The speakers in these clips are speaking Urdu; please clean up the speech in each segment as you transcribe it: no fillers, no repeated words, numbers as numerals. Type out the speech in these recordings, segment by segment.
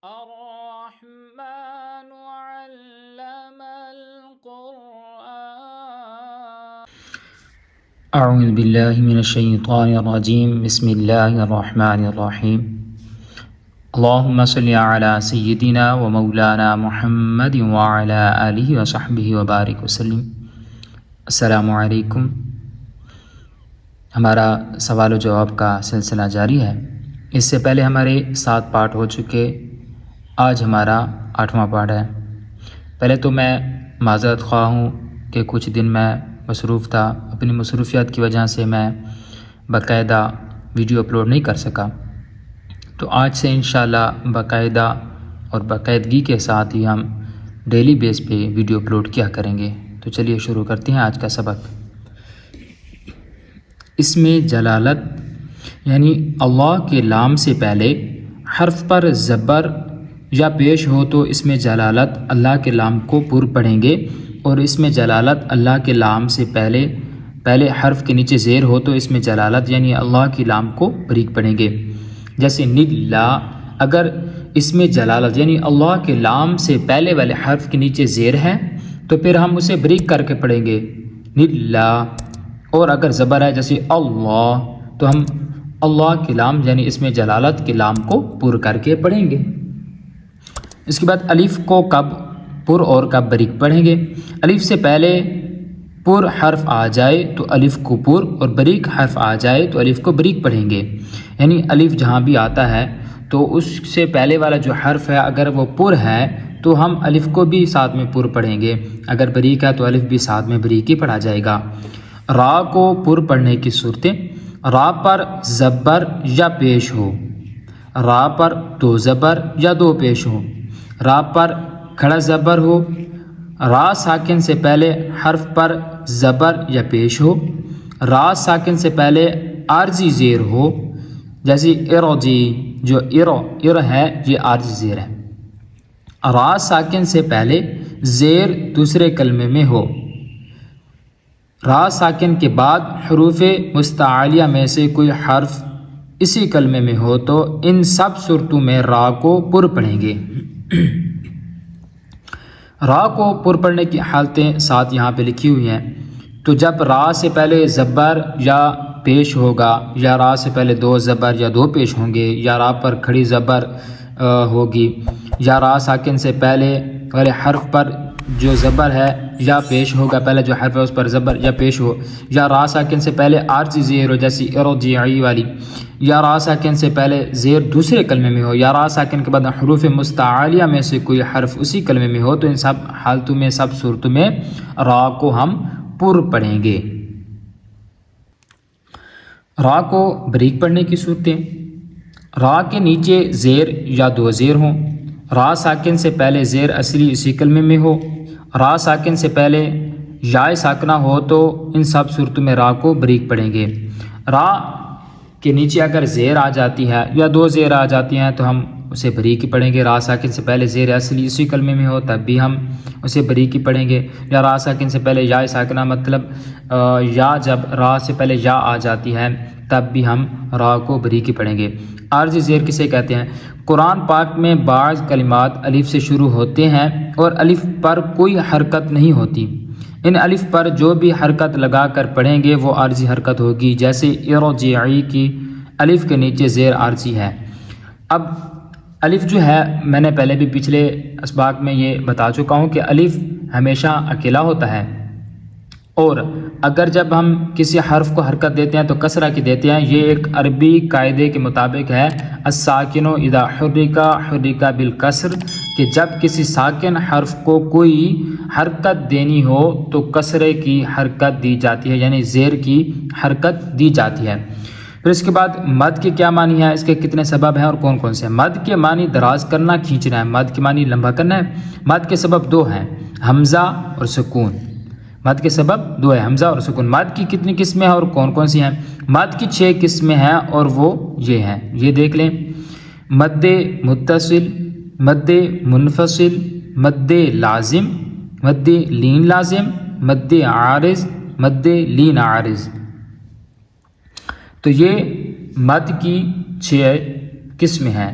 الرحمن علم القرآن. اعوذ باللہ من الشیطان الرجیم. بسم اللہ الرحمن الرحیم. اللہم صلی علی سیدنا و مولانا محمد وعلی آلہ وصحبہ وبارک وسلم. السلام علیکم. ہمارا سوال و جواب کا سلسلہ جاری ہے. اس سے پہلے ہمارے 7 پارٹ ہو چکے. آج ہمارا 8واں پارٹ ہے. پہلے تو میں معذرت خواہ ہوں کہ کچھ دن میں مصروف تھا. اپنی مصروفیات کی وجہ سے میں باقاعدہ ویڈیو اپلوڈ نہیں کر سکا. تو آج سے انشاءاللہ باقاعدہ اور باقاعدگی کے ساتھ ہی ہم ڈیلی بیس پہ ویڈیو اپلوڈ کیا کریں گے. تو چلیے شروع کرتے ہیں آج کا سبق. اس میں جلالت یعنی اللہ کے لام سے پہلے حرف پر زبر یا پیش ہو تو اس میں جلالت اللہ کے لام کو پر پڑھیں گے، اور اس میں جلالت اللہ کے لام سے پہلے حرف کے نیچے زیر ہو تو اس میں جلالت یعنی اللہ کی لام کو بریک پڑھیں گے. جیسے نلا، اگر اس میں جلالت یعنی اللہ کے لام سے پہلے والے حرف کے نیچے زیر ہے تو پھر ہم اسے بریک کر کے پڑھیں گے نلا. اور اگر زبر ہے جیسے اللہ تو ہم اللہ کے لام یعنی اس میں جلالت کے لام کو پر کر کے پڑھیں گے. اس کے بعد الف کو کب پر اور کب بریک پڑھیں گے. الف سے پہلے پر حرف آ جائے تو الف کو پر، اور بریک حرف آ جائے تو الف کو بریک پڑھیں گے. یعنی الف جہاں بھی آتا ہے تو اس سے پہلے والا جو حرف ہے اگر وہ پر ہے تو ہم الف کو بھی ساتھ میں پر پڑھیں گے. اگر بریک ہے تو الف بھی ساتھ میں بریک ہی پڑھا جائے گا. را کو پر پڑھنے کی صورتیں: را پر زبر یا پیش ہو، را پر 2 زبر یا 2 پیش ہو، را پر کھڑا زبر ہو، را ساکن سے پہلے حرف پر زبر یا پیش ہو، را ساکن سے پہلے عارضی زیر ہو. جیسے ارجی، جو ار ہے یہ عارضی زیر ہے. را ساکن سے پہلے زیر دوسرے کلمے میں ہو. را ساکن کے بعد حروف مستعلیہ میں سے کوئی حرف اسی کلمے میں ہو تو ان سب صورتوں میں را کو پر پڑھیں گے. را کو پر پڑھنے کی حالتیں 7 یہاں پہ لکھی ہوئی ہیں. تو جب را سے پہلے زبر یا پیش ہوگا، یا را سے پہلے 2 زبر یا 2 پیش ہوں گے، یا را پر کھڑی زبر ہوگی، یا را ساکن سے پہلے والے حرف پر جو زبر ہے یا پیش ہوگا، پہلے جو حرف ہے اس پر زبر یا پیش ہو، یا را ساکن سے پہلے عارضی زیر ہو جیسی ارجعی والی، یا را ساکن سے پہلے زیر دوسرے کلمے میں ہو، یا را ساکن کے بعد حروف مستعلیہ میں سے کوئی حرف اسی کلمے میں ہو تو ان سب حالتوں میں سب صورتوں میں را کو ہم پر پڑھیں گے. را کو بریک پڑھنے کی صورتیں: را کے نیچے زیر یا 2 زیر ہوں، را ساکن سے پہلے زیر اصلی اسی کلمے میں ہو، را ساکن سے پہلے یا ساکنہ ہو تو ان سب صورتوں میں را کو بریک پڑھیں گے. را کے نیچے اگر زیر آ جاتی ہے یا 2 زیر آ جاتی ہیں تو ہم اسے بریک ہی پڑھیں گے. را ساکن سے پہلے زیر اصلی اسی کلمے میں ہو تب بھی ہم اسے بریک ہی پڑھیں گے. یا را ساکن سے پہلے یا ساکنہ مطلب یا جب را سے پہلے یا آ جاتی ہے تب بھی ہم را کو بریک ہی پڑھیں گے. عارضی زیر کسے کہتے ہیں؟ قرآن پاک میں بعض کلمات الف سے شروع ہوتے ہیں اور الف پر کوئی حرکت نہیں ہوتی. ان الف پر جو بھی حرکت لگا کر پڑھیں گے وہ عارضی حرکت ہوگی. جیسے ارجعی کی الف کے نیچے زیر عارضی ہے. اب الف جو ہے میں نے پہلے بھی پچھلے اسباق میں یہ بتا چکا ہوں کہ الف ہمیشہ اکیلا ہوتا ہے، اور اگر جب ہم کسی حرف کو حرکت دیتے ہیں تو کسرہ کی دیتے ہیں. یہ ایک عربی قاعدے کے مطابق ہے الساکن اذا حرک بالکسر، کہ جب کسی ساکن حرف کو کوئی حرکت دینی ہو تو کسرے کی حرکت دی جاتی ہے، یعنی زیر کی حرکت دی جاتی ہے. پھر اس کے بعد مد کے کیا معنی ہے، اس کے کتنے سبب ہیں اور کون کون سے ہیں. مد کے معنی دراز کرنا، کھینچنا ہے. مد کے معنی لمبا کرنا ہے. مد کے سبب 2 ہیں، حمزہ اور سکون. مد کے سبب 2 ہے، حمزہ اور سکون. مد کی کتنی قسمیں ہیں اور کون کون سی ہیں؟ مد کی 6 قسمیں ہیں اور وہ یہ ہیں، یہ دیکھ لیں: مد متصل، مد منفصل، مد لازم، مد لین لازم، مد عارض، مد لین عارض. تو یہ مد کی 6 قسمیں ہیں.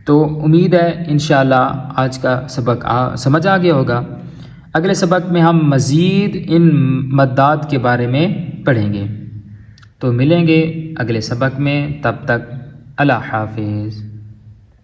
تو امید ہے انشاءاللہ آج کا سبق سمجھ آ گیا ہوگا۔ اگلے سبق میں ہم مزید ان مدات کے بارے میں پڑھیں گے، تو ملیں گے اگلے سبق میں، تب تک اللہ حافظ۔